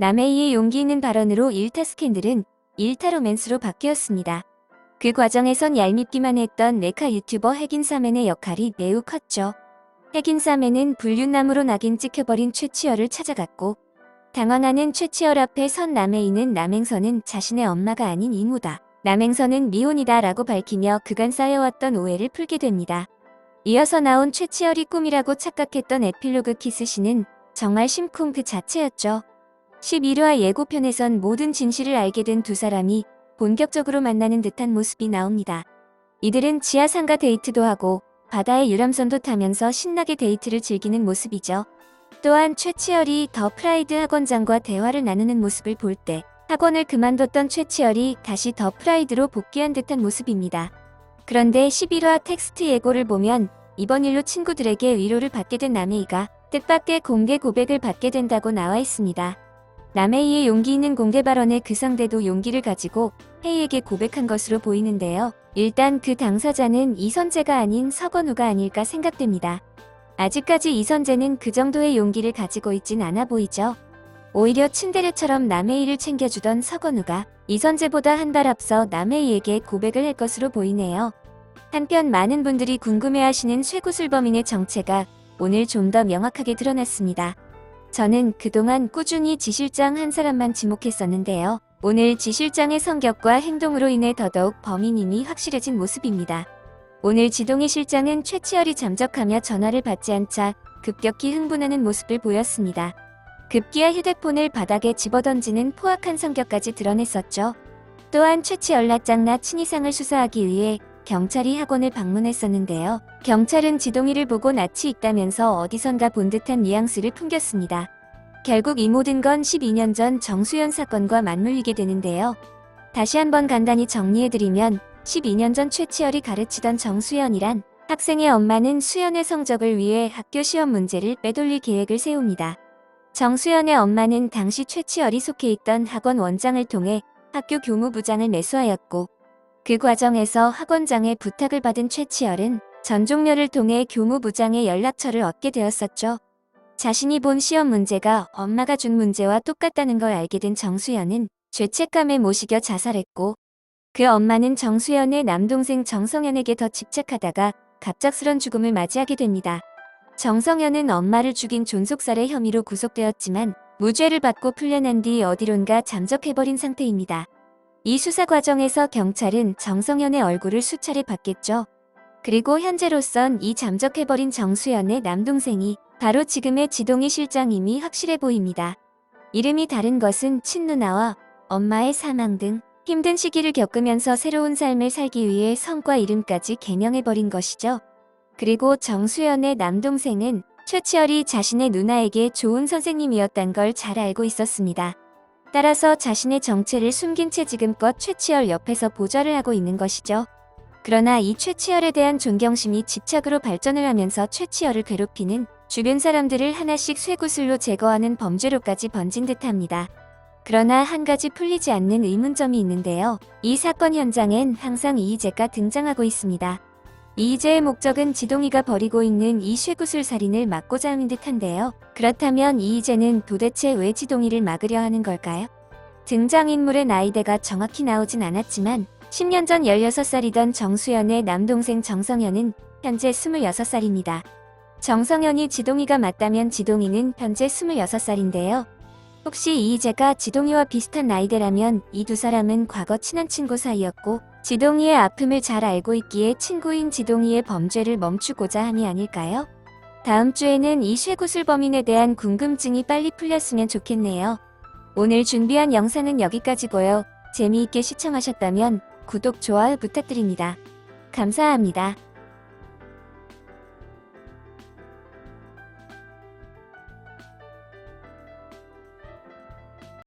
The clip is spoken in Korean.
남해이의 용기 있는 발언으로 일타 스캔들은 일타 로맨스로 바뀌었습니다. 그 과정에선 얄밉기만 했던 네카 유튜버 핵인싸맨의 역할이 매우 컸죠. 핵인싸맨은 불륜남으로 낙인 찍혀버린 최치열을 찾아갔고, 당황하는 최치열 앞에 선 남해이는 남행선은 자신의 엄마가 아닌 이모다, 남행선은 미혼이다 라고 밝히며 그간 쌓여왔던 오해를 풀게 됩니다. 이어서 나온 최치열이 꿈이라고 착각했던 에필로그 키스신은 정말 심쿵 그 자체였죠. 11화 예고편에선 모든 진실을 알게 된 두 사람이 본격적으로 만나는 듯한 모습이 나옵니다. 이들은 지하상가 데이트도 하고 바다의 유람선도 타면서 신나게 데이트를 즐기는 모습이죠. 또한 최치열이 더 프라이드 학원장과 대화를 나누는 모습을 볼 때 학원을 그만뒀던 최치열이 다시 더 프라이드로 복귀한 듯한 모습입니다. 그런데 11화 텍스트 예고를 보면 이번 일로 친구들에게 위로를 받게 된 남해이가 뜻밖의 공개 고백을 받게 된다고 나와 있습니다. 남해이의 용기 있는 공개 발언에 그 상대도 용기를 가지고 해이에게 고백한 것으로 보이는데요. 일단 그 당사자는 이선재가 아닌 서건우가 아닐까 생각됩니다. 아직까지 이선재는 그 정도의 용기를 가지고 있진 않아 보이죠. 오히려 츤데레처럼 남해이를 챙겨주던 서건우가 이선재보다 한 발 앞서 남해이에게 고백을 할 것으로 보이네요. 한편 많은 분들이 궁금해하시는 쇠구슬범인의 정체가 오늘 좀 더 명확하게 드러났습니다. 저는 그동안 꾸준히 지 실장 한 사람만 지목했었는데요. 오늘 지 실장의 성격과 행동으로 인해 더더욱 범인임이 확실해진 모습입니다. 오늘 지동희 실장은 최치열이 잠적하며 전화를 받지 않자 급격히 흥분하는 모습을 보였습니다. 급기야 휴대폰을 바닥에 집어던지는 포악한 성격까지 드러냈었죠. 또한 최치열 낯장나 친이상을 수사하기 위해 경찰이 학원을 방문했었는데요. 경찰은 지동희를 보고 낯이 익다면서 어디선가 본 듯한 뉘앙스를 풍겼습니다. 결국 이 모든 건 12년 전 정수연 사건과 맞물리게 되는데요. 다시 한번 간단히 정리해드리면 12년 전 최치열이 가르치던 정수연이란 학생의 엄마는 수연의 성적을 위해 학교 시험 문제를 빼돌릴 계획을 세웁니다. 정수연의 엄마는 당시 최치열이 속해 있던 학원 원장을 통해 학교 교무부장을 매수하였고, 그 과정에서 학원장의 부탁을 받은 최치열은 전종렬을 통해 교무부장의 연락처를 얻게 되었었죠. 자신이 본 시험 문제가 엄마가 준 문제와 똑같다는 걸 알게 된 정수연은 죄책감에 못 이겨 자살했고, 그 엄마는 정수연의 남동생 정성현에게 더 집착하다가 갑작스런 죽음을 맞이하게 됩니다. 정성현은 엄마를 죽인 존속살해 혐의로 구속되었지만 무죄를 받고 풀려난 뒤 어디론가 잠적해버린 상태입니다. 이 수사 과정에서 경찰은 정성현의 얼굴을 수차례 봤겠죠. 그리고 현재로선 이 잠적해버린 정수연의 남동생이 바로 지금의 지동희 실장임이 확실해 보입니다. 이름이 다른 것은 친누나와 엄마의 사망 등 힘든 시기를 겪으면서 새로운 삶을 살기 위해 성과 이름까지 개명해버린 것이죠. 그리고 정수연의 남동생은 최치열이 자신의 누나에게 좋은 선생님이었단 걸 잘 알고 있었습니다. 따라서 자신의 정체를 숨긴 채 지금껏 최치열 옆에서 보좌를 하고 있는 것이죠. 그러나 이 최치열에 대한 존경심이 집착으로 발전을 하면서 최치열을 괴롭히는 주변 사람들을 하나씩 쇠구슬로 제거하는 범죄로까지 번진 듯합니다. 그러나 한 가지 풀리지 않는 의문점이 있는데요. 이 사건 현장엔 항상 이희재가 등장하고 있습니다. 이희재의 목적은 지동희가 벌이고 있는 이 쇠구슬 살인을 막고자 하는 듯한데요. 그렇다면 이희재는 도대체 왜 지동희를 막으려 하는 걸까요? 등장인물의 나이대가 정확히 나오진 않았지만 10년 전 16살이던 정수연의 남동생 정성현은 현재 26살입니다. 정성현이 지동희가 맞다면 지동희는 현재 26살인데요. 혹시 이희재가 지동희와 비슷한 나이대라면 이 두 사람은 과거 친한 친구 사이였고 지동희의 아픔을 잘 알고 있기에 친구인 지동희의 범죄를 멈추고자 함이 아닐까요? 다음 주에는 이 쇠구슬 범인에 대한 궁금증이 빨리 풀렸으면 좋겠네요. 오늘 준비한 영상은 여기까지고요. 재미있게 시청하셨다면 구독, 좋아요 부탁드립니다. 감사합니다.